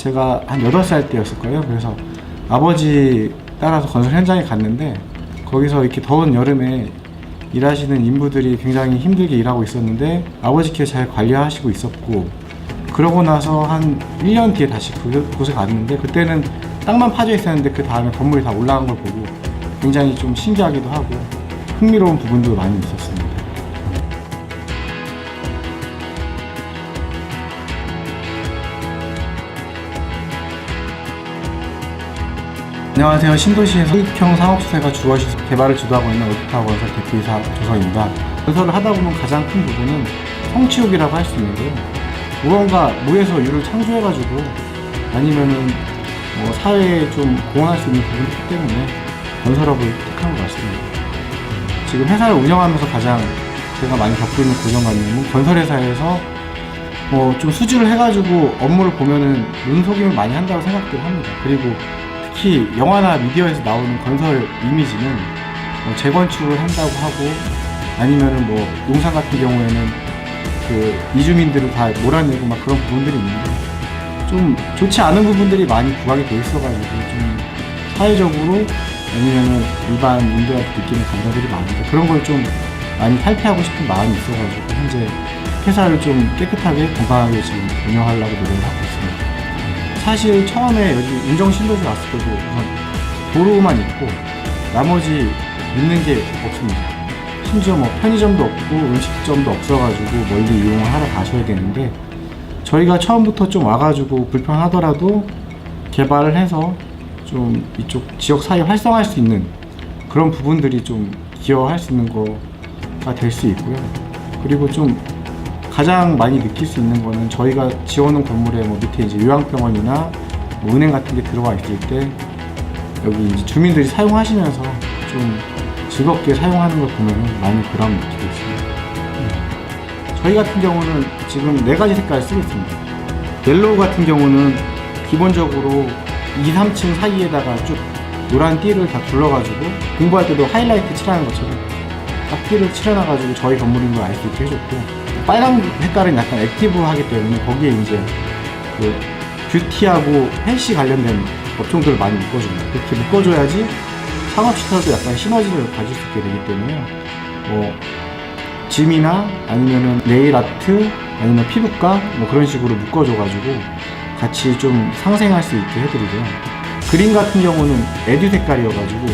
제가 한 8살 때였을 거예요. 그래서 아버지 따라서 건설 현장에 갔는데 거기서 이렇게 더운 여름에 일하시는 인부들이 굉장히 힘들게 일하고 있었는데 아버지께 잘 관리하시고 있었고, 그러고 나서 한 1년 뒤에 다시 그곳에 갔는데 그때는 땅만 파져 있었는데 그 다음에 건물이 다 올라간 걸 보고 굉장히 좀 신기하기도 하고 흥미로운 부분도 많이 있었습니다. 안녕하세요. 신도시에서 수익형 상업시설가 주거시 개발을 주도하고 있는 올드타워 건설 대표이사 조성입니다. 건설을 하다 보면 가장 큰 부분은 성취욕이라고 할 수 있는데요. 무언가 무에서 유를 창조해가지고 아니면은 뭐 사회에 좀 공헌할 수 있는 부분이 있기 때문에 건설업을 택한 것 같습니다. 지금 회사를 운영하면서 가장 제가 많이 겪고 있는 고정관념은 건설회사에서 뭐 좀 수주를 해가지고 업무를 보면은 눈속임을 많이 한다고 생각들 합니다. 그리고 특히 영화나 미디어에서 나오는 건설 이미지는 뭐 재건축을 한다고 하고 아니면은 뭐 용산 같은 경우에는 그 이주민들을 다 몰아내고 막 그런 부분들이 있는데 좀 좋지 않은 부분들이 많이 부각이 돼 있어가지고 좀 사회적으로 아니면은 일반인들한테 느끼는 감정들이 많은데 그런 걸 좀 많이 탈피하고 싶은 마음이 있어가지고 현재 회사를 좀 깨끗하게 건강하게 지금 운영하려고 노력을 하고 있습니다. 사실 처음에 여기 인정 신도시 왔을 때도 우선 도로만 있고 나머지 있는 게 없습니다. 심지어 뭐 편의점도 없고 음식점도 없어가지고 멀리 이용을 하러 가셔야 되는데 저희가 처음부터 좀 와가지고 불편하더라도 개발을 해서 좀 이쪽 지역 사회 활성화할 수 있는 그런 부분들이 좀 기여할 수 있는 거가 될 수 있고요. 그리고 좀 가장 많이 느낄 수 있는 거는 저희가 지어놓은 건물에 뭐 밑에 이제 요양병원이나 뭐 은행 같은 게 들어와 있을 때 여기 이제 주민들이 사용하시면서 좀 즐겁게 사용하는 걸 보면 많이 보람을 느끼고 있습니다. 저희 같은 경우는 지금 4가지 색깔을 쓰고 있습니다. 옐로우 같은 경우는 기본적으로 2, 3층 사이에다가 쭉 노란 띠를 다 둘러가지고 공부할 때도 하이라이트 칠하는 것처럼 딱 띠를 칠해놔가지고 저희 건물인 걸 알 수 있게 해줬고, 빨간 색깔은 약간 액티브하기 때문에 거기에 이제 그 뷰티하고 헬시 관련된 업종들을 많이 묶어줍니다. 그렇게 묶어줘야지 상업시설도 약간 시너지를 가질 수 있게 되기 때문에 뭐 짐이나 아니면은 네일 아트 아니면 피부과 뭐 그런 식으로 묶어줘가지고 같이 좀 상생할 수 있게 해드리고요. 그린 같은 경우는 에듀 색깔이어가지고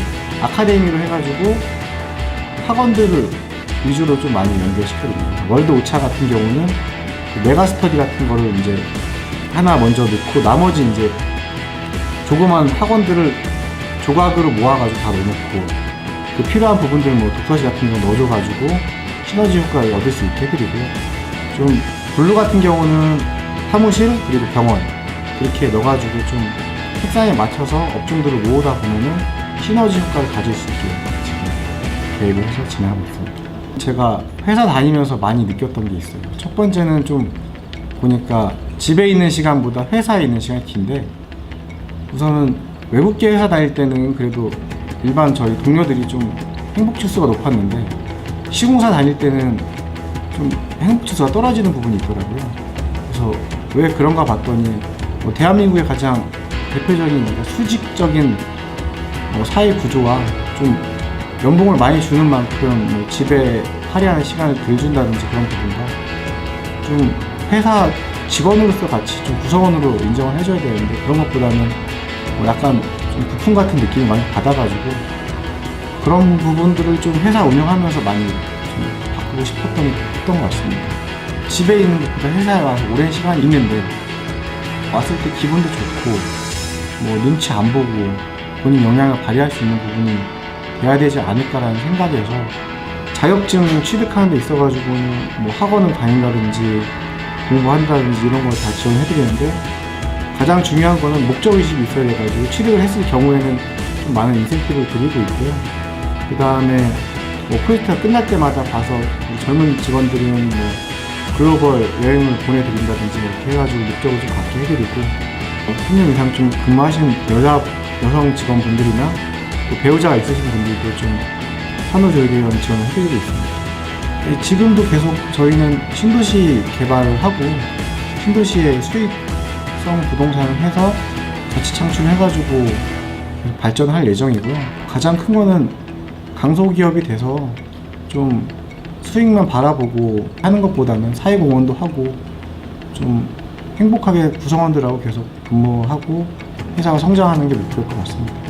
아카데미로 해가지고 학원들을 위주로 좀 많이 연결시켜드립니다. 월드 오차 같은 경우는 그 메가스터디 같은 거를 이제 하나 먼저 넣고 나머지 이제 조그만 학원들을 조각으로 모아가지고 다 넣어놓고 그 필요한 부분들 뭐 독서실 같은 거 넣어줘가지고 시너지 효과를 얻을 수 있게 해드리고요. 좀 블루 같은 경우는 사무실 그리고 병원 이렇게 넣어가지고 좀 색상에 맞춰서 업종들을 모으다 보면은 시너지 효과를 가질 수 있게 지금 계획을 해서 진행하고 있습니다. 제가 회사 다니면서 많이 느꼈던 게 있어요. 첫 번째는 좀 보니까 집에 있는 시간보다 회사에 있는 시간이 긴데, 우선은 외국계 회사 다닐 때는 그래도 일반 저희 동료들이 좀 행복 지수가 높았는데 시공사 다닐 때는 좀 행복 지수가 떨어지는 부분이 있더라고요. 그래서 왜 그런가 봤더니 뭐 대한민국의 가장 대표적인 수직적인 사회 구조와 좀 연봉을 많이 주는 만큼 뭐 집에 할애하는 시간을 덜 준다든지 그런 부분과 좀 회사 직원으로서 같이 좀 구성원으로 인정을 해줘야 되는데 그런 것보다는 뭐 약간 좀 부품 같은 느낌을 많이 받아가지고 그런 부분들을 좀 회사 운영하면서 많이 좀 바꾸고 싶었던 것 같습니다. 집에 있는 것보다 회사에 와서 오랜 시간이 있는데 왔을 때 기분도 좋고 뭐 눈치 안 보고 본인 영향을 발휘할 수 있는 부분이 돼야 되지 않을까라는 생각에서 자격증 취득하는 데 있어가지고는 뭐 학원을 다닌다든지 공부한다든지 이런 걸 다 지원해드리는데 가장 중요한 거는 목적의식이 있어야 돼가지고 취득을 했을 경우에는 좀 많은 인센티브를 드리고 있고요. 그 다음에 뭐 프로젝트가 끝날 때마다 가서 우리 젊은 직원들은 뭐 글로벌 여행을 보내드린다든지 이렇게 해가지고 목적을 좀 갖게 해드리고 3년 이상 좀 근무하신 여성 직원분들이나 또 배우자가 있으신 분들도 좀 산후조리원 지원을 해드리고 있습니다. 지금도 계속 저희는 신도시 개발을 하고 신도시의 수익 사업성 부동산을 해서 가치 창출해가지고 계속 발전할 예정이고요. 가장 큰 거는 강소기업이 돼서 좀 수익만 바라보고 하는 것보다는 사회공헌도 하고 좀 행복하게 구성원들하고 계속 근무하고 회사가 성장하는 게 목표일 것 같습니다.